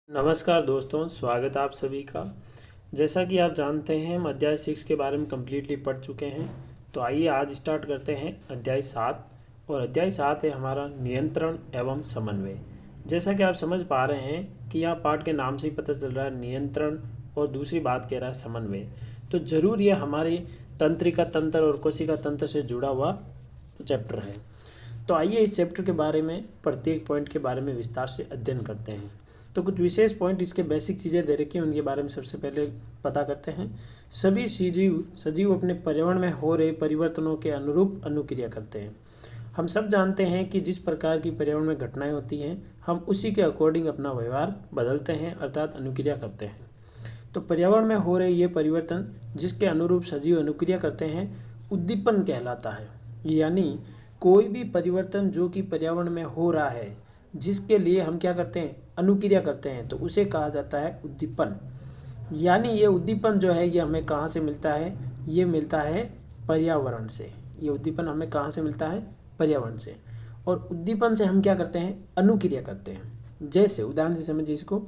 नमस्कार दोस्तों, स्वागत है आप सभी का। जैसा कि आप जानते हैं, हम अध्याय 6 के बारे में कम्प्लीटली पढ़ चुके हैं। तो आइए आज स्टार्ट करते हैं अध्याय 7। और अध्याय 7 है हमारा नियंत्रण एवं समन्वय। जैसा कि आप समझ पा रहे हैं कि यहाँ पाठ के नाम से ही पता चल रहा है नियंत्रण, और दूसरी बात कह रहा है समन्वय। तो ज़रूर ये हमारी तंत्रिका तंत्र और कोशिका तंत्र से जुड़ा हुआ चैप्टर है। तो आइए इस चैप्टर के बारे में प्रत्येक पॉइंट के बारे में विस्तार से अध्ययन करते हैं। तो कुछ विशेष पॉइंट, इसके बेसिक चीज़ें दे रखी हैं, उनके बारे में सबसे पहले पता करते हैं। सभी सजीव अपने पर्यावरण में हो रहे परिवर्तनों के अनुरूप अनुक्रिया करते हैं। हम सब जानते हैं कि जिस प्रकार की पर्यावरण में घटनाएं होती हैं, हम उसी के अकॉर्डिंग अपना व्यवहार बदलते हैं, अर्थात अनुक्रिया करते हैं। तो पर्यावरण में हो रहे ये परिवर्तन जिसके अनुरूप सजीव अनुक्रिया करते हैं, उद्दीपन कहलाता है। यानी कोई भी परिवर्तन जो कि पर्यावरण में हो रहा है, जिसके लिए हम क्या करते हैं, अनुक्रिया करते हैं, तो उसे कहा जाता है उद्दीपन। यानी ये उद्दीपन जो है ये हमें कहाँ से मिलता है, ये मिलता है पर्यावरण से। ये उद्दीपन हमें कहाँ से मिलता है, पर्यावरण से। और उद्दीपन से हम क्या करते हैं, अनुक्रिया करते हैं। जैसे उदाहरण से समझिए इसको,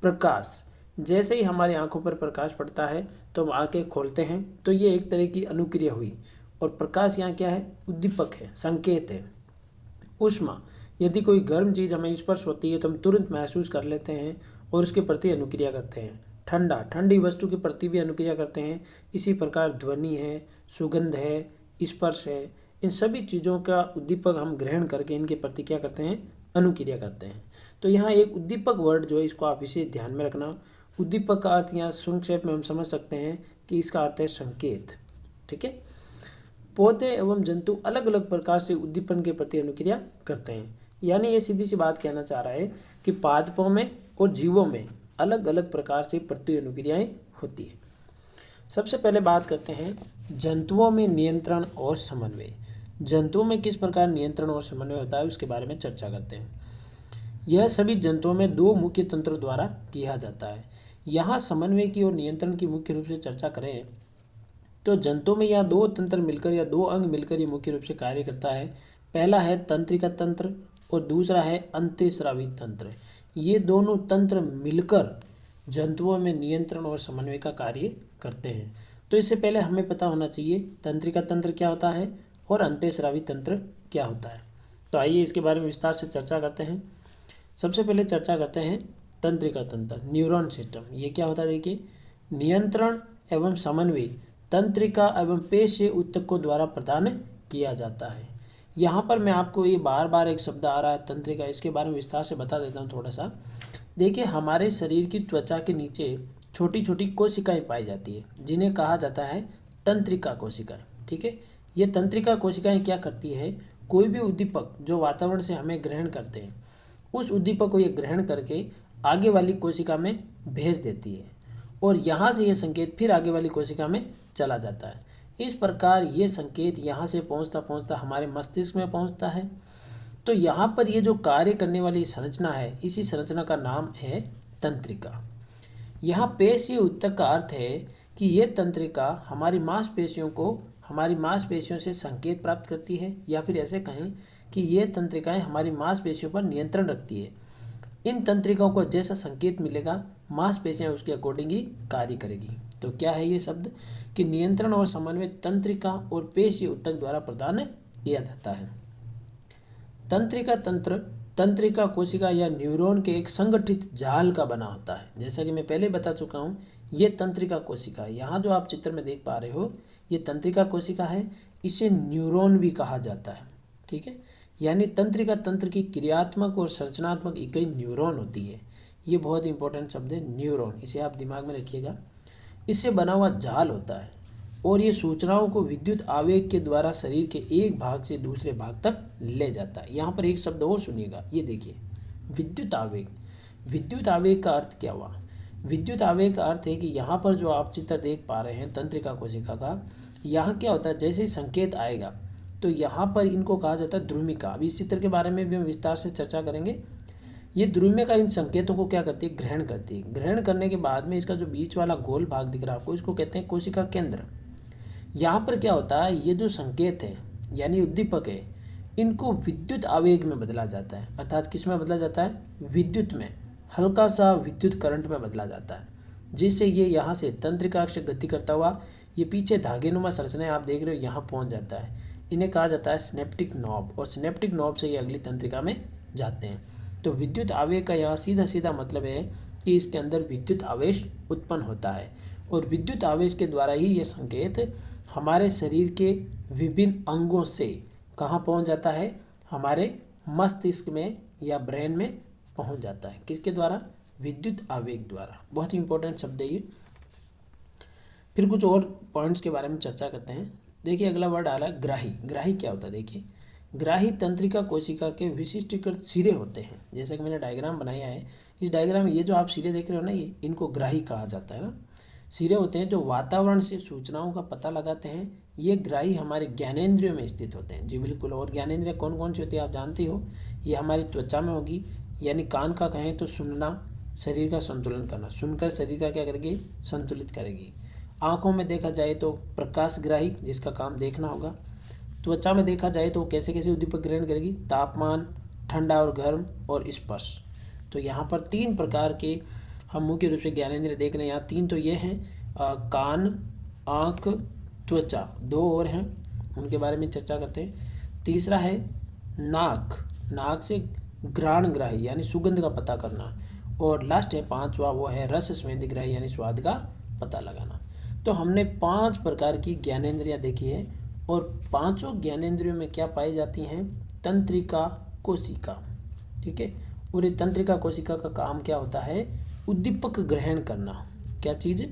प्रकाश। जैसे ही हमारी आंखों पर प्रकाश पड़ता है तो हम आंखें खोलते हैं, तो ये एक तरह की अनुक्रिया हुई। और प्रकाश यहाँ क्या है, उद्दीपक है, संकेत है। ऊष्मा, यदि कोई गर्म चीज़ हमें स्पर्श होती है तो हम तुरंत महसूस कर लेते हैं और उसके प्रति अनुक्रिया करते हैं। ठंडा, ठंडी वस्तु के प्रति भी अनुक्रिया करते हैं। इसी प्रकार ध्वनि है, सुगंध है, स्पर्श है, इन सभी चीज़ों का उद्दीपक हम ग्रहण करके इनके प्रति क्या करते हैं, अनुक्रिया करते हैं। तो यहाँ एक उद्दीपक वर्ड जो है, इसको आप इसे ध्यान में रखना। उद्दीपक का अर्थ यहाँ संक्षेप में हम समझ सकते हैं कि इसका अर्थ है संकेत। ठीक है। पौधे एवं जंतु अलग अलग प्रकार से उद्दीपन के प्रति अनुक्रिया करते हैं। यानी ये सीधी सी बात कहना चाह रहा है कि पादपों में और जीवों में अलग अलग प्रकार से प्रति अनुक्रियाएं होती है। सबसे पहले बात करते हैं जंतुओं में नियंत्रण और समन्वय। जंतुओं में किस प्रकार नियंत्रण और समन्वय होता है, उसके बारे में चर्चा करते हैं। यह सभी जंतुओं में दो मुख्य तंत्रों द्वारा किया जाता है। यहाँ समन्वय की और नियंत्रण की मुख्य रूप से चर्चा करें तो जंतुओं में यह दो तंत्र मिलकर या दो अंग मिलकर ये मुख्य रूप से कार्य करता है। पहला है तंत्रिका तंत्र और दूसरा है अंतःस्रावी तंत्र। ये दोनों तंत्र मिलकर जंतुओं में नियंत्रण और समन्वय का कार्य करते हैं। तो इससे पहले हमें पता होना चाहिए तंत्रिका तंत्र क्या होता है और अंतःस्रावी तंत्र क्या होता है। तो आइए इसके बारे में विस्तार से चर्चा करते हैं। सबसे पहले चर्चा करते हैं तंत्रिका तंत्र, न्यूरॉन सिस्टम। ये क्या होता है, देखिए, नियंत्रण एवं समन्वय तंत्रिका एवं पेशीय ऊतकों द्वारा प्रदान किया जाता है। यहाँ पर मैं आपको ये बार बार एक शब्द आ रहा है तंत्रिका, इसके बारे में विस्तार से बता देता हूँ थोड़ा सा। देखिए, हमारे शरीर की त्वचा के नीचे छोटी छोटी कोशिकाएं पाई जाती है, जिन्हें कहा जाता है तंत्रिका कोशिकाएं। ठीक है। ये तंत्रिका कोशिकाएं क्या करती है, कोई भी उद्दीपक जो वातावरण से हमें ग्रहण करते हैं, उस उद्दीपक को ये ग्रहण करके आगे वाली कोशिका में भेज देती है और यहाँ से ये संकेत फिर आगे वाली कोशिका में चला जाता है। इस प्रकार ये संकेत यहाँ से पहुँचता पहुँचता हमारे मस्तिष्क में पहुँचता है। तो यहाँ पर ये जो कार्य करने वाली संरचना है, इसी संरचना का नाम है तंत्रिका। यहाँ पेशीय ऊतक का अर्थ है कि ये तंत्रिका हमारी मांसपेशियों से संकेत प्राप्त करती है, या फिर ऐसे कहें कि ये तंत्रिकाएं हमारी मांसपेशियों पर नियंत्रण रखती है। इन तंत्रिकाओं को जैसा संकेत मिलेगा, मांसपेशियां उसके अकॉर्डिंग ही कार्य करेगी। तो क्या है ये शब्द कि नियंत्रण और समन्वय तंत्रिका और पेशीय ऊतक द्वारा प्रदान किया जाता है। तंत्रिका तंत्र तंत्रिका कोशिका या न्यूरॉन के एक संगठित जाल का बना होता है। जैसा कि मैं पहले बता चुका हूँ, ये तंत्रिका कोशिका है। यहाँ जो आप चित्र में देख पा रहे हो, ये तंत्रिका कोशिका है। इसे न्यूरॉन भी कहा जाता है। ठीक है। यानी तंत्रिका तंत्र की क्रियात्मक और संरचनात्मक इकाई न्यूरॉन होती है। ये बहुत इंपॉर्टेंट शब्द है, न्यूरॉन, इसे आप दिमाग में रखिएगा। इससे बना हुआ जाल होता है और ये सूचनाओं को विद्युत आवेग के द्वारा शरीर के एक भाग से दूसरे भाग तक ले जाता है। यहाँ पर एक शब्द और सुनिएगा, ये देखिए, विद्युत आवेग। विद्युत आवेग का अर्थ क्या हुआ? विद्युत आवेग का अर्थ है कि यहाँ पर जो आप चित्र देख पा रहे हैं तंत्रिका कोशिका का, यहाँ क्या होता है, जैसे ही संकेत आएगा तो यहाँ पर इनको कहा जाता है ध्रुमिका। अब इस चित्र के बारे में भी हम विस्तार से चर्चा करेंगे। ये ध्रुमिका इन संकेतों को क्या करती है, ग्रहण करती है। ग्रहण करने के बाद में इसका जो बीच वाला गोल भाग दिख रहा है आपको, इसको कहते हैं कोशिका केंद्र। यहाँ पर क्या होता है, ये जो संकेत है यानी उद्दीपक है, इनको विद्युत आवेग में बदला जाता है। अर्थात किस में बदला जाता है, विद्युत में। हल्का सा विद्युत करंट में बदला जाता है, जिससे ये यहाँ से तंत्रिका अक्ष गति करता हुआ ये पीछे धागेनुमा संरचनाएं आप देख रहे हो यहाँ पहुँच जाता है। इन्हें कहा जाता है सिनेप्टिक नॉब, और सिनेप्टिक नॉब से ये अगली तंत्रिका में जाते हैं। तो विद्युत आवेग का यहाँ सीधा सीधा मतलब है कि इसके अंदर विद्युत आवेश उत्पन्न होता है, और विद्युत आवेश के द्वारा ही ये संकेत हमारे शरीर के विभिन्न अंगों से कहाँ पहुँच जाता है, हमारे मस्तिष्क में या ब्रेन में पहुँच जाता है। किसके द्वारा? विद्युत आवेग द्वारा। बहुत ही इंपॉर्टेंट शब्द है ये। फिर कुछ और पॉइंट्स के बारे में चर्चा करते हैं। देखिए अगला वर्ड आ रहा है ग्राही। ग्राही क्या होता है? देखिए ग्राही तंत्रिका कोशिका के विशिष्टीकृत सिरे होते हैं। जैसा कि मैंने डायग्राम बनाया है, इस डायग्राम में ये जो आप सिरे देख रहे हो ना, ये इनको ग्राही कहा जाता है ना। सिरे होते हैं जो वातावरण से सूचनाओं का पता लगाते हैं। ये ग्राही हमारे ज्ञानेंद्रियों में स्थित होते हैं। जी बिल्कुल। और ज्ञानेंद्रिय कौन कौन सी होती है आप जानती हो? ये हमारी त्वचा में होगी, यानी कान का कहें तो सुनना, शरीर का संतुलन करना, सुनकर शरीर का क्या करेगी? संतुलित करेगी। आँखों में देखा जाए तो प्रकाशग्राही, जिसका काम देखना होगा। त्वचा में देखा जाए तो कैसे कैसे उद्दीपक ग्रहण करेगी? तापमान, ठंडा और गर्म, और स्पर्श। तो यहाँ पर 3 प्रकार के हम मुख्य रूप से ज्ञानेंद्रिय देख रहे हैं। यहाँ 3 तो ये हैं, कान, आँख, त्वचा। 2 और हैं, उनके बारे में चर्चा करते हैं। तीसरा है नाक। नाक से घ्राणग्राही यानी सुगंध का पता करना। और लास्ट है 5वां, वो है रस स्वेदग्राही यानी स्वाद का पता लगाना। तो हमने 5 प्रकार की ज्ञानेंद्रियाँ देखी है, और 5 ज्ञानेंद्रियों में क्या पाई जाती हैं? तंत्रिका कोशिका। ठीक है। और ये तंत्रिका कोशिका का काम क्या होता है? उद्दीपक ग्रहण करना। क्या चीज़?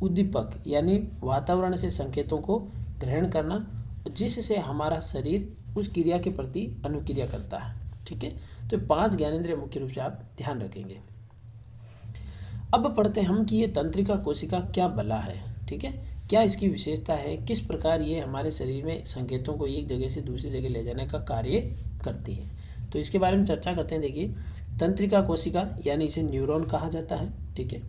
उद्दीपक, यानी वातावरण से संकेतों को ग्रहण करना, जिससे हमारा शरीर उस क्रिया के प्रति अनुक्रिया करता है। ठीक है। तो 5 ज्ञानेंद्रिय मुख्य रूप से आप ध्यान रखेंगे। अब पढ़ते हैं हम कि ये तंत्रिका कोशिका क्या बला है। ठीक है। क्या इसकी विशेषता है, किस प्रकार ये हमारे शरीर में संकेतों को एक जगह से दूसरी जगह ले जाने का कार्य करती है, तो इसके बारे में चर्चा करते हैं। देखिए तंत्रिका कोशिका यानी इसे न्यूरॉन कहा जाता है। ठीक है।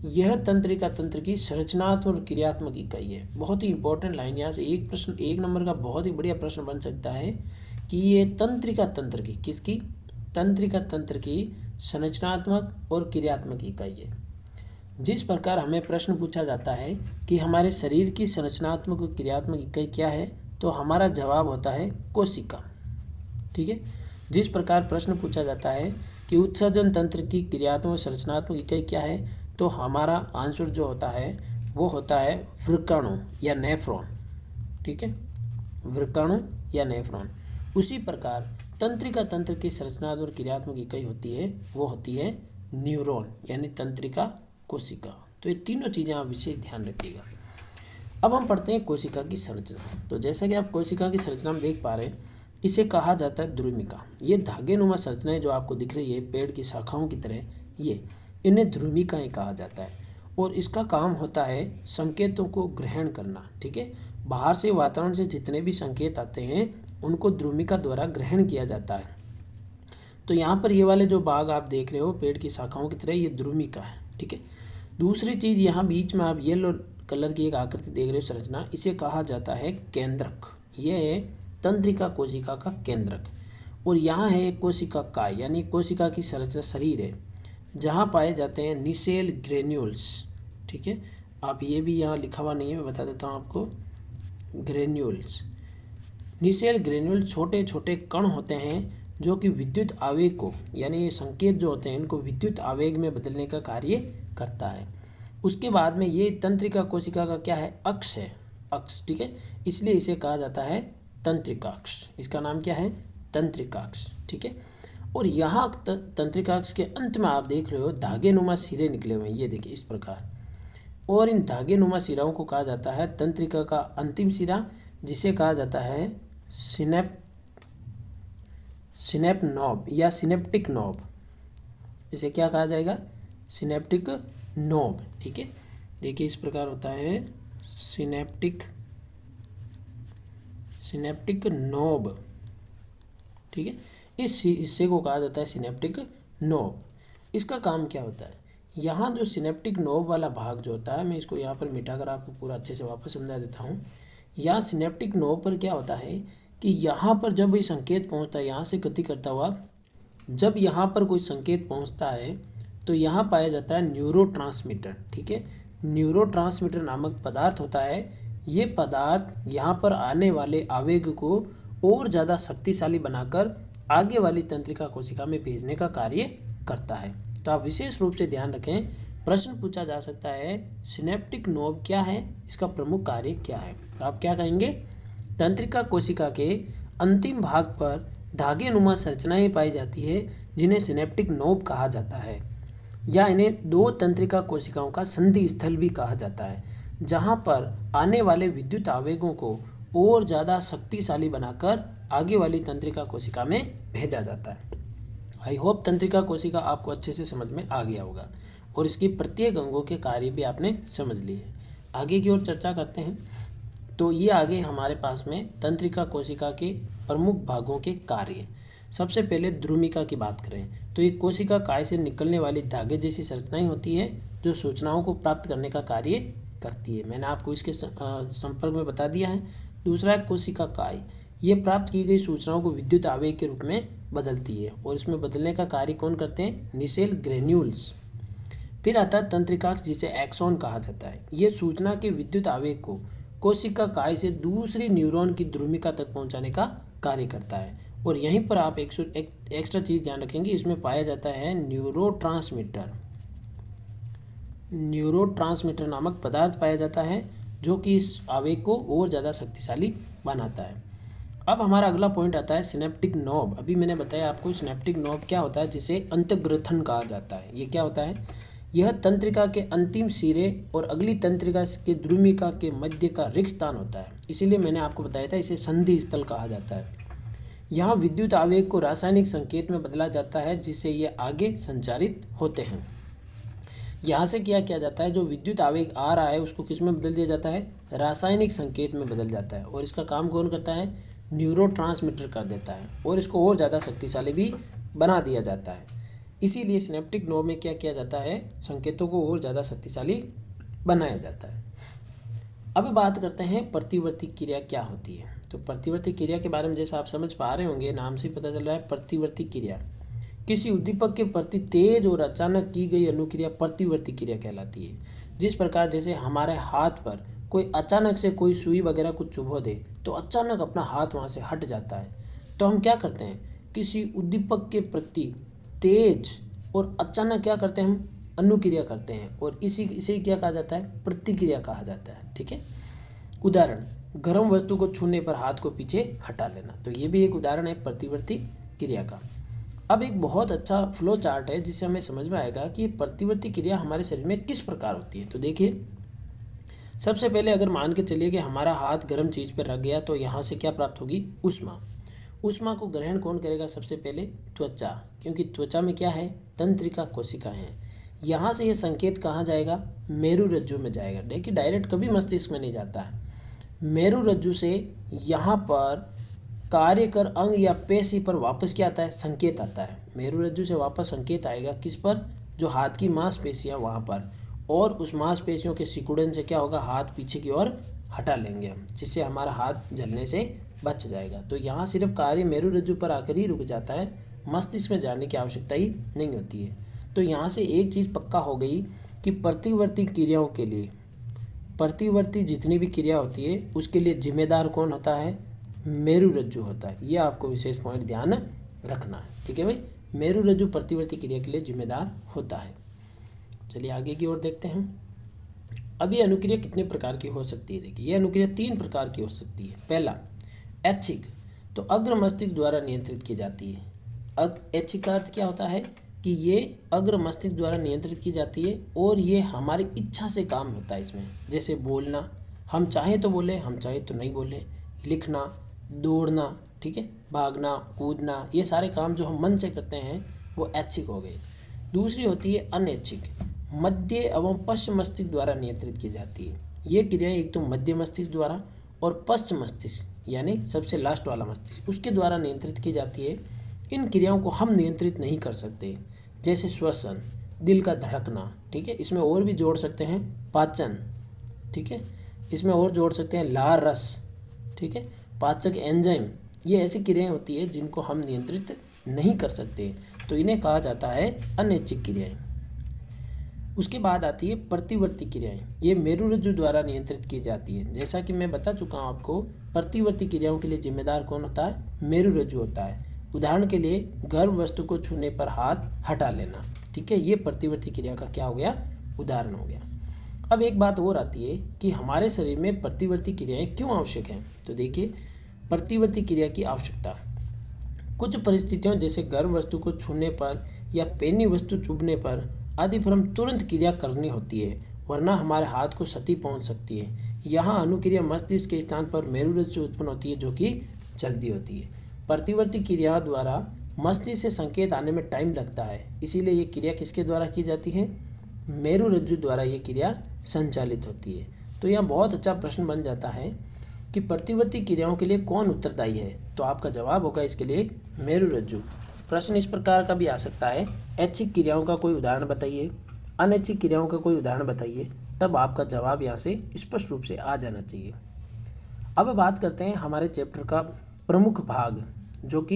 यह तंत्रिका तंत्र की संरचनात्मक और क्रियात्मक इकाई है। बहुत ही इंपॉर्टेंट लाइन, यहाँ से एक प्रश्न 1 नंबर का बहुत ही बढ़िया प्रश्न बन सकता है कि ये तंत्रिका तंत्र की, किसकी? तंत्रिका तंत्र की संरचनात्मक और क्रियात्मक इकाई है। जिस प्रकार हमें प्रश्न पूछा जाता है कि हमारे शरीर की संरचनात्मक और क्रियात्मक इकाई क्या है, तो हमारा जवाब होता है कोशिका। ठीक है। जिस प्रकार प्रश्न पूछा जाता है कि उत्सर्जन तंत्र की क्रियात्मक और संरचनात्मक इकाई क्या है, तो हमारा आंसर जो होता है वो होता है वृक्काणु या नेफ्रॉन। ठीक है। वृक्काणु या नेफ्रॉन। उसी प्रकार तंत्रिका तंत्र की संरचनात्मक और क्रियात्मक इकाई होती है, वो होती है न्यूरॉन यानी तंत्रिका कोशिका। तो ये तीनों चीज़ें आप विशेष ध्यान रखिएगा। अब हम पढ़ते हैं कोशिका की संरचना। तो जैसा कि आप कोशिका की संरचना में देख पा रहे हैं, इसे कहा जाता है ध्रुमिका। ये धागेनुमा संरचनाएं जो आपको दिख रही है पेड़ की शाखाओं की तरह, ये इन्हें ध्रुमिकाएं कहा जाता है। और इसका काम होता है संकेतों को ग्रहण करना। ठीक है। बाहर से वातावरण से जितने भी संकेत आते हैं उनको ध्रुमिका द्वारा ग्रहण किया जाता है। तो यहाँ पर ये वाले जो भाग आप देख रहे हो पेड़ की शाखाओं की तरह, ये ध्रुमिका है। ठीक है। दूसरी चीज़ यहाँ बीच में आप येलो कलर की एक आकृति देख रहे हो संरचना, इसे कहा जाता है केंद्रक। ये है तंत्रिका कोशिका का केंद्रक। और यहाँ है कोशिका काय यानी कोशिका की संरचना शरीर है, जहाँ पाए जाते हैं निसेल ग्रेन्यूल्स। ठीक है। आप ये भी यहाँ लिखा हुआ नहीं है, मैं बता देता हूँ आपको। ग्रेन्यूल्स, निसेल ग्रेन्यूल छोटे छोटे कण होते हैं जो कि विद्युत आवेग को, यानी ये संकेत जो होते हैं इनको विद्युत आवेग में बदलने का कार्य करता है। उसके बाद में ये तंत्रिका कोशिका का क्या है? अक्ष है, अक्ष। ठीक है। इसलिए इसे कहा जाता है तंत्रिकाक्ष। इसका नाम क्या है? तंत्रिकाक्ष। ठीक है। और यहाँ तंत्रिकाक्ष के अंत में आप देख रहे हो धागेनुमा सिरे निकले हुए हैं, ये देखिए इस प्रकार। और इन धागेनुमा सिराओं को कहा जाता है तंत्रिका का अंतिम सिरा, जिसे कहा जाता है सिनेप नॉब या सिनेप्टिक नॉब। इसे क्या कहा जाएगा? Synaptic knob. ठीक है। देखिए इस प्रकार होता है सिनेप्टिक नॉब। ठीक है। इस हिस्से को कहा जाता है सिनेप्टिक नॉब। इसका काम क्या होता है? यहाँ जो सिनेप्टिक नॉब वाला भाग जो होता है, मैं इसको यहाँ पर मिटाकर आपको पूरा अच्छे से वापस समझा देता हूँ। यहाँ सिनेप्टिक नॉब पर क्या होता है कि यहाँ पर जब ये संकेत पहुँचता है, यहाँ से गति करता हुआ जब यहाँ पर कोई संकेत पहुँचता है तो यहाँ पाया जाता है न्यूरोट्रांसमीटर। ठीक है, न्यूरोट्रांसमीटर नामक पदार्थ होता है। ये पदार्थ यहाँ पर आने वाले आवेग को और ज़्यादा शक्तिशाली बनाकर आगे वाली तंत्रिका कोशिका में भेजने का कार्य करता है। तो आप विशेष रूप से ध्यान रखें, प्रश्न पूछा जा सकता है सिनेप्टिक नोब क्या है, इसका प्रमुख कार्य क्या है। तो आप क्या कहेंगे, तंत्रिका कोशिका के अंतिम भाग पर धागेनुमा संरचनाएं पाई जाती है जिन्हें सिनेप्टिक नोब कहा जाता है, या इन्हें दो तंत्रिका कोशिकाओं का संधि स्थल भी कहा जाता है, जहां पर आने वाले विद्युत आवेगों को और ज़्यादा शक्तिशाली बनाकर आगे वाली तंत्रिका कोशिका में भेजा जाता है। आई होप तंत्रिका कोशिका आपको अच्छे से समझ में आ गया होगा और इसकी प्रत्येक अंगों के कार्य भी आपने समझ लिए। आगे की ओर चर्चा करते हैं। तो ये आगे हमारे पास में तंत्रिका कोशिका के प्रमुख भागों के कार्य। सबसे पहले द्रुमिका की बात करें तो एक कोशिका काय से निकलने वाली धागे जैसी संरचनाएं होती है जो सूचनाओं को प्राप्त करने का कार्य करती है। मैंने आपको इसके संपर्क में बता दिया है। दूसरा है कोशिका काय। ये प्राप्त की गई सूचनाओं को विद्युत आवेग के रूप में बदलती है और इसमें बदलने का कार्य कौन करते हैं, निसेल ग्रेन्यूल्स। फिर आता है तंत्रिकाक्ष जिसे एक्सॉन कहा जाता है। ये सूचना के विद्युत आवेग को कोशिका काय से दूसरी न्यूरॉन की द्रुमिका तक पहुंचाने का कार्य करता है। और यहीं पर आप एक एक्स्ट्रा चीज़ ध्यान रखेंगे, इसमें पाया जाता है न्यूरोट्रांसमीटर नामक पदार्थ पाया जाता है जो कि इस आवेग को और ज़्यादा शक्तिशाली बनाता है। अब हमारा अगला पॉइंट आता है सिनेप्टिक नोब। अभी मैंने बताया आपको सिनेप्टिक नोब क्या होता है, जिसे अंतर्ग्रथन कहा जाता है। ये क्या होता है, यह तंत्रिका के अंतिम सिरे और अगली तंत्रिका के द्रुमिका के मध्य का रिक्त स्थान होता है। इसीलिए मैंने आपको बताया था इसे संधि स्थल कहा जाता है। यहाँ विद्युत आवेग को रासायनिक संकेत में बदला जाता है जिससे ये आगे संचारित होते हैं। यहाँ से क्या किया जाता है, जो विद्युत आवेग आ रहा है उसको किस में बदल दिया जाता है, रासायनिक संकेत में बदल जाता है। और इसका काम कौन करता है, न्यूरोट्रांसमीटर कर देता है और इसको और ज़्यादा शक्तिशाली भी बना दिया जाता है। इसीलिए सिनेप्टिक नोब में क्या किया जाता है, संकेतों को और ज़्यादा शक्तिशाली बनाया जाता है। अब बात करते हैं प्रतिवर्ती क्रिया क्या होती है। तो प्रतिवर्ती क्रिया के बारे में जैसा आप समझ पा रहे होंगे, नाम से ही पता चल रहा है, प्रतिवर्ती क्रिया किसी उद्दीपक के प्रति तेज और अचानक की गई अनुक्रिया प्रतिवर्ती क्रिया कहलाती है। जिस प्रकार जैसे हमारे हाथ पर कोई अचानक से कोई सुई वगैरह कुछ चुभो दे तो अचानक अपना हाथ वहाँ से हट जाता है, तो हम क्या करते हैं, किसी उद्दीपक के प्रति तेज और अचानक क्या करते हैं, हम अनुक्रिया करते हैं और इसे क्या कहा जाता है, प्रतिक्रिया कहा जाता है। ठीक है, उदाहरण, गर्म वस्तु को छूने पर हाथ को पीछे हटा लेना, तो ये भी एक उदाहरण है प्रतिवर्ती क्रिया का। अब एक बहुत अच्छा फ्लो चार्ट है जिससे हमें समझ में आएगा कि प्रतिवर्ती क्रिया हमारे शरीर में किस प्रकार होती है। तो देखिए, सबसे पहले अगर मान के चलिए कि हमारा हाथ गर्म चीज़ पर रख गया तो यहाँ से क्या प्राप्त होगी, ऊष्मा। ऊष्मा को ग्रहण कौन करेगा, सबसे पहले त्वचा, क्योंकि त्वचा में क्या है, तंत्रिका कोशिका है। यहाँ से ये संकेत कहाँ जाएगा, मेरुरज्जु में जाएगा। देखिए, डायरेक्ट कभी मस्तिष्क में नहीं जाता है। मेरुरज्जु से यहाँ पर कार्य कर अंग या पेशी पर वापस क्या आता है, संकेत आता है। मेरुरज्जु से वापस संकेत आएगा किस पर, जो हाथ की मांसपेशियाँ वहाँ पर, और उस मांसपेशियों के सिकुड़न से क्या होगा, हाथ पीछे की ओर हटा लेंगे हम, जिससे हमारा हाथ जलने से बच जाएगा। तो यहाँ सिर्फ कार्य मेरुरज्जु पर आकर ही रुक जाता है, मस्तिष्क में जाने की आवश्यकता ही नहीं होती है। तो यहाँ से एक चीज़ पक्का हो गई कि प्रतिवर्ती क्रियाओं के लिए, प्रतिवर्ती जितनी भी क्रिया होती है उसके लिए जिम्मेदार कौन होता है, मेरुरज्जु होता है। ये आपको विशेष पॉइंट ध्यान रखना है। ठीक है भाई, मेरुरज्जु प्रतिवर्ती क्रिया के लिए जिम्मेदार होता है। चलिए आगे की ओर देखते हैं। अब ये अनुक्रिया कितने प्रकार की हो सकती है। देखिए, ये अनुक्रिया 3 प्रकार की हो सकती है। पहला, ऐच्छिक, तो अग्र मस्तिष्क द्वारा नियंत्रित की जाती है। ऐच्छिक का अर्थ क्या होता है कि ये अग्र मस्तिष्क द्वारा नियंत्रित की जाती है और ये हमारी इच्छा से काम होता है इसमें। जैसे बोलना, हम चाहें तो बोले, हम चाहें तो नहीं बोले। लिखना, दौड़ना, ठीक है, भागना, कूदना, ये सारे काम जो हम मन से करते हैं वो ऐच्छिक हो गए। दूसरी होती है अनैच्छिक, मध्य एवं पश्च मस्तिष्क द्वारा नियंत्रित की जाती है। ये क्रियाएं एक तो मध्य मस्तिष्क द्वारा और पश्च मस्तिष्क यानी सबसे लास्ट वाला मस्तिष्क, उसके द्वारा नियंत्रित की जाती है। इन क्रियाओं को हम नियंत्रित नहीं कर सकते, जैसे श्वसन, दिल का धड़कना, ठीक है, इसमें और भी जोड़ सकते हैं पाचन, ठीक है, इसमें और जोड़ सकते हैं लार रस, ठीक है, पाचक एंजाइम। ये ऐसी क्रियाएं होती है जिनको हम नियंत्रित नहीं कर सकते। तो इन्हें कहा जाता है अनैच्छिक क्रियाएं। उसके बाद आती है प्रतिवर्ती क्रियाएं। ये मेरुरज्जु द्वारा नियंत्रित की जाती है। जैसा कि मैं बता चुका हूँ आपको, प्रतिवर्ती क्रियाओं के लिए जिम्मेदार कौन होता है? मेरुरज्जु होता है। उदाहरण के लिए गर्म वस्तु को छूने पर हाथ हटा लेना, ठीक है, ये प्रतिवर्ती क्रिया का क्या हो गया? उदाहरण हो गया। अब एक बात और आती है कि हमारे शरीर में प्रतिवर्ती क्रियाएं क्यों आवश्यक हैं। तो देखिए, प्रतिवर्ती क्रिया की आवश्यकता कुछ परिस्थितियों जैसे गर्म वस्तु को छूने पर या पैनी वस्तु चुभने पर आदि पर हम तुरंत क्रिया करनी होती है, वरना हमारे हाथ को क्षति पहुंच सकती है। यहाँ अनुक्रिया मस्तिष्क के स्थान पर मेरुरज्जु से उत्पन्न होती है, जो कि जल्दी होती है। प्रतिवर्ती क्रिया द्वारा मस्तिष्क से संकेत आने में टाइम लगता है, इसीलिए ये क्रिया किसके द्वारा की जाती है? मेरुरज्जु द्वारा ये क्रिया संचालित होती है। तो यहाँ बहुत अच्छा प्रश्न बन जाता है कि प्रतिवर्ती क्रियाओं के लिए कौन उत्तरदायी है? तो आपका जवाब होगा इसके लिए मेरुरज्जु। प्रश्न इस प्रकार का भी आ सकता है, ऐच्छिक क्रियाओं का कोई उदाहरण बताइए, अनैच्छिक क्रियाओं का कोई उदाहरण बताइए, तब आपका जवाब यहाँ से स्पष्ट रूप से आ जाना चाहिए। अब बात करते हैं हमारे चैप्टर का प्रमुख भाग, जो कि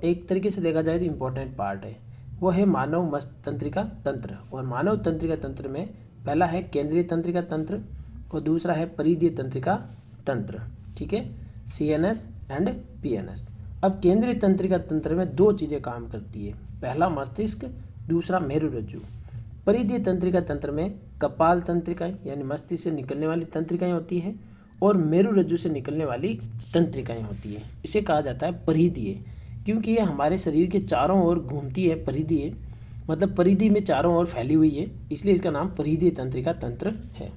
एक तरीके से देखा जाए तो इम्पोर्टेंट पार्ट है। वो है मानव मस्तिष्क तंत्र। और मानव तंत्रिका तंत्र में पहला है केंद्रीय तंत्रिका तंत्र और दूसरा है परिधीय तंत्रिका तंत्र, ठीक है, CNS एंड PNS। अब केंद्रीय तंत्रिका तंत्र में दो चीज़ें काम करती है, पहला मस्तिष्क, दूसरा मेरुरज्जु। परिधीय तंत्रिका तंत्र में कपाल तंत्रिकाएं यानी मस्तिष्क से निकलने वाली तंत्रिकाएं होती हैं और मेरुरज्जु से निकलने वाली तंत्रिकाएं होती हैं। इसे कहा जाता है परिधीय, क्योंकि ये हमारे शरीर के चारों ओर घूमती है। परिधीय मतलब परिधि में चारों ओर फैली हुई है, इसलिए इसका नाम परिधीय तंत्रिका तंत्र है।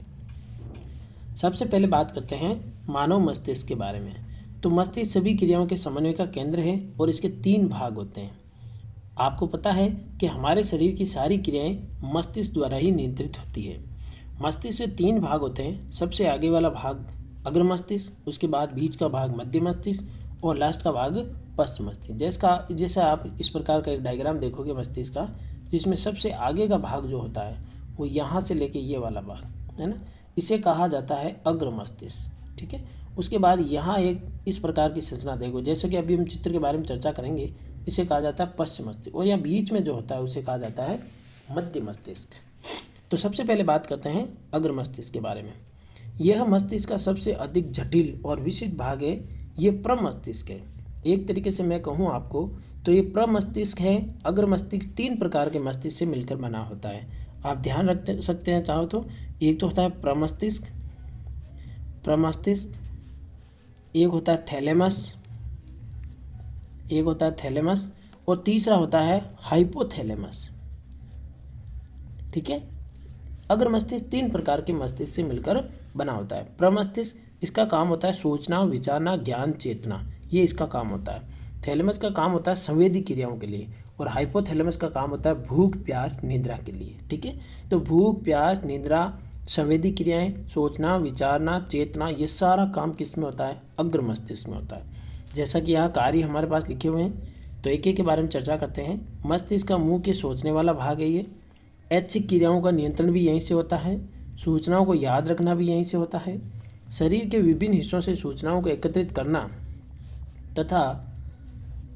सबसे पहले बात करते हैं मानव मस्तिष्क के बारे में। तो मस्तिष्क सभी क्रियाओं के समन्वय का केंद्र है और इसके 3 भाग होते हैं। आपको पता है कि हमारे शरीर की सारी क्रियाएं मस्तिष्क द्वारा ही नियंत्रित होती है। मस्तिष्क के 3 भाग होते हैं। सबसे आगे वाला भाग अग्र मस्तिष्क, उसके बाद बीच का भाग मध्य मस्तिष्क और लास्ट का भाग पश्च मस्तिष्क। जैसा आप इस प्रकार का एक डायग्राम देखोगे मस्तिष्क का, जिसमें सबसे आगे का भाग जो होता है वो यहाँ से लेके ये वाला भाग है ना, इसे कहा जाता है अग्र मस्तिष्क, ठीक है। उसके बाद यहाँ एक इस प्रकार की संरचना देखो, जैसे कि अभी हम चित्र के बारे में चर्चा करेंगे, इसे कहा जाता है पश्च मस्तिष्क। और यहाँ बीच में जो होता है उसे कहा जाता है मध्य मस्तिष्क। तो सबसे पहले बात करते हैं अग्र मस्तिष्क के बारे में। यह मस्तिष्क का सबसे अधिक जटिल और विशिष्ट भाग है। ये प्रमस्तिष्क है। एक तरीके से मैं कहूँ आपको तो ये प्रमस्तिष्क है। अग्र मस्तिष्क 3 प्रकार के मस्तिष्क से मिलकर बना होता है। आप ध्यान रख सकते हैं चाहो तो। एक तो होता है प्रमस्तिष्क, एक होता है थैलेमस, और तीसरा होता है हाइपोथैलेमस, ठीक है। अग्र मस्तिष्क 3 प्रकार के मस्तिष्क से मिलकर बना होता है। प्रमस्तिष्क, इसका काम होता है सोचना, विचारना, ज्ञान, चेतना, ये इसका काम होता है। थैलेमस का काम होता है संवेदी क्रियाओं के लिए और हाइपोथैलेमस का काम होता है भूख, प्यास, निद्रा के लिए, ठीक है। तो भूख, प्यास, निद्रा, संवेदी क्रियाएं, सोचना, विचारना, चेतना, ये सारा काम किस में होता है? अग्र मस्तिष्क में होता है। जैसा कि यहाँ कार्य हमारे पास लिखे हुए हैं, तो एक एक के बारे में चर्चा करते हैं। मस्तिष्क का मुख्य सोचने वाला भाग है ये। ऐच्छिक क्रियाओं का नियंत्रण भी यहीं से होता है। सूचनाओं को याद रखना भी यहीं से होता है। शरीर के विभिन्न हिस्सों से सूचनाओं को एकत्रित करना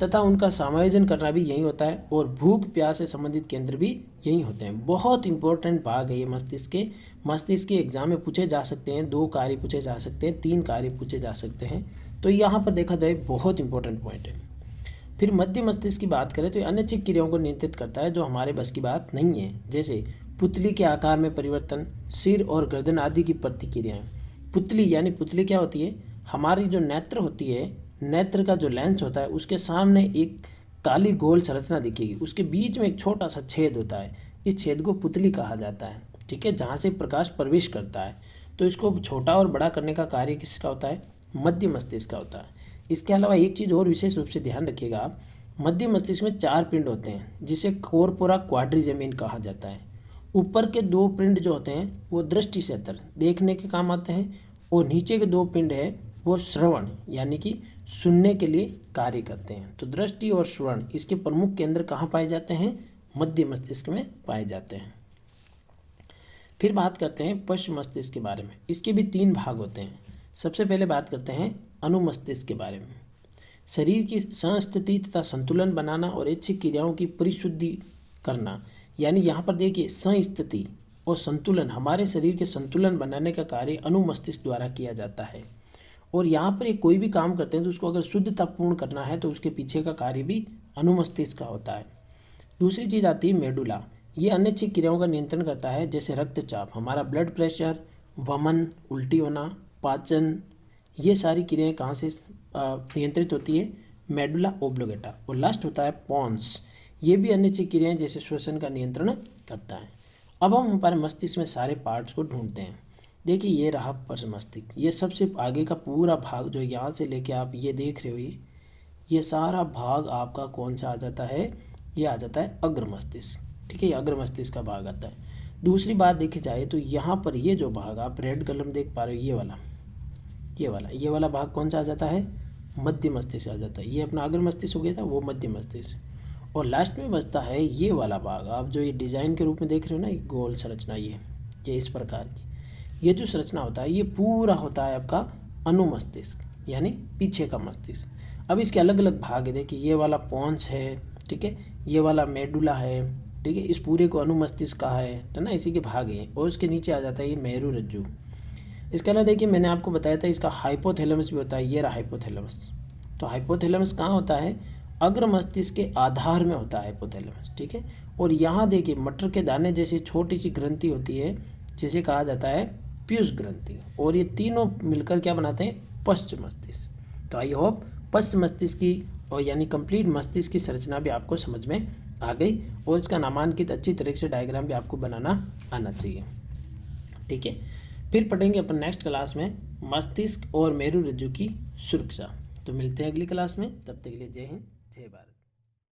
तथा उनका समायोजन करना भी यही होता है। और भूख, प्यास से संबंधित केंद्र भी यही होते हैं। बहुत इंपॉर्टेंट भाग है ये मस्तिष्क के एग्जाम में पूछे जा सकते हैं। 2 कार्य पूछे जा सकते हैं, 3 कार्य पूछे जा सकते हैं। तो यहाँ पर देखा जाए बहुत इंपॉर्टेंट पॉइंट है। फिर मध्य मस्तिष्क की बात करें तो ये अनैच्छिक क्रियाओं को नियंत्रित करता है जो हमारे बस की बात नहीं है, जैसे पुतली के आकार में परिवर्तन, सिर और गर्दन आदि की प्रतिक्रियाएं। पुतली क्या होती है? हमारी जो नेत्र होती है, नेत्र का जो लेंस होता है उसके सामने एक काली गोल संरचना दिखेगी, उसके बीच में एक छोटा सा छेद होता है। इस छेद को पुतली कहा जाता है, ठीक है, जहाँ से प्रकाश प्रवेश करता है। तो इसको छोटा और बड़ा करने का कार्य किसका होता है? मध्य मस्तिष्क का होता है। इसके अलावा एक चीज़ और विशेष रूप से ध्यान रखिएगा आप, मध्य मस्तिष्क में 4 पिंड होते हैं जिसे कॉर्पोरा क्वाड्रिजेमिन कहा जाता है। ऊपर के 2 पिंड जो होते हैं वो दृष्टि क्षेत्र देखने के काम आते हैं और नीचे के 2 पिंड है वो श्रवण यानी कि सुनने के लिए कार्य करते हैं। तो दृष्टि और श्रवण इसके प्रमुख केंद्र कहाँ पाए जाते हैं? मध्य मस्तिष्क में पाए जाते हैं। फिर बात करते हैं पश्च मस्तिष्क के बारे में। इसके भी 3 भाग होते हैं। सबसे पहले बात करते हैं अनुमस्तिष्क के बारे में। शरीर की संस्थिति तथा संतुलन बनाना और ऐच्छिक क्रियाओं की परिशुद्धि करना। यानी यहाँ पर देखिए संस्थिति और संतुलन, हमारे शरीर के संतुलन बनाने का कार्य अनुमस्तिष्क द्वारा किया जाता है। और यहाँ पर ये कोई भी काम करते हैं तो उसको अगर शुद्धतापूर्ण करना है तो उसके पीछे का कार्य भी अनुमस्तिष्क का होता है। दूसरी चीज़ आती है मेडुला। ये अनैच्छिक क्रियाओं का नियंत्रण करता है, जैसे रक्तचाप, हमारा ब्लड प्रेशर, वमन, उल्टी होना, पाचन, ये सारी क्रियाएं कहाँ से नियंत्रित होती है? Medulla oblongata. और लास्ट होता है पोन्स, ये भी अनैच्छिक क्रियाएं जैसे श्वसन का नियंत्रण करता है। अब हम हमारे मस्तिष्क में सारे पार्ट्स को ढूंढते हैं। देखिए ये रहा पर मस्तिष्क, ये सबसे आगे का पूरा भाग जो यहाँ से लेके आप ये देख रहे हो, ये सारा भाग आपका कौन सा आ जाता है? ये आ जाता है अग्र मस्तिष्क। ठीक है, ये अग्र मस्तिष्क का भाग आता है। दूसरी बात देखी जाए तो यहाँ पर ये जो भाग आप रेड कलर में देख पा रहे हो, ये वाला भाग कौन सा आ जाता है? मध्य मस्तिष्क आ जाता है। ये अपना अग्र मस्तिष्क हो गया था, वो मध्य मस्तिष्क। और लास्ट में बचता है ये वाला भाग, आप जो ये डिजाइन के रूप में देख रहे हो ना, ये गोल संरचना, ये इस प्रकार की, ये जो संरचना होता है ये पूरा होता है आपका अनुमस्तिष्क, यानी पीछे का मस्तिष्क। अब इसके अलग अलग भाग है, देखिए ये वाला पोन्स है, ठीक है, ये वाला मेडुला है, ठीक है, इस पूरे को अनुमस्तिष्क कहा है ना, इसी के भाग हैं। और उसके नीचे आ जाता है ये मेरुरज्जु। इसके अलावा देखिए मैंने आपको बताया था इसका हाइपोथैलेमस भी होता है, ये रहा हाइपोथैलेमस। तो हाइपोथैलेमस कहाँ होता है? अग्र मस्तिष्क के आधार में होता है हाइपोथैलेमस, ठीक है। और यहाँ देखिए मटर के दाने जैसी छोटी सी ग्रंथि होती है जिसे कहा जाता है पीयूष ग्रंथि, और ये तीनों मिलकर क्या बनाते हैं? पश्च मस्तिष्क। तो आई होप पश्च मस्तिष्क की और यानी कंप्लीट मस्तिष्क की संरचना भी आपको समझ में आ गई, और इसका नामांकित अच्छी तरीके से डायग्राम भी आपको बनाना आना चाहिए। ठीक है, फिर पढ़ेंगे अपन नेक्स्ट क्लास में मस्तिष्क और मेरुरज्जु की सुरक्षा। तो मिलते हैं अगली क्लास में, तब तक के लिए जय हिंद, जय भारत।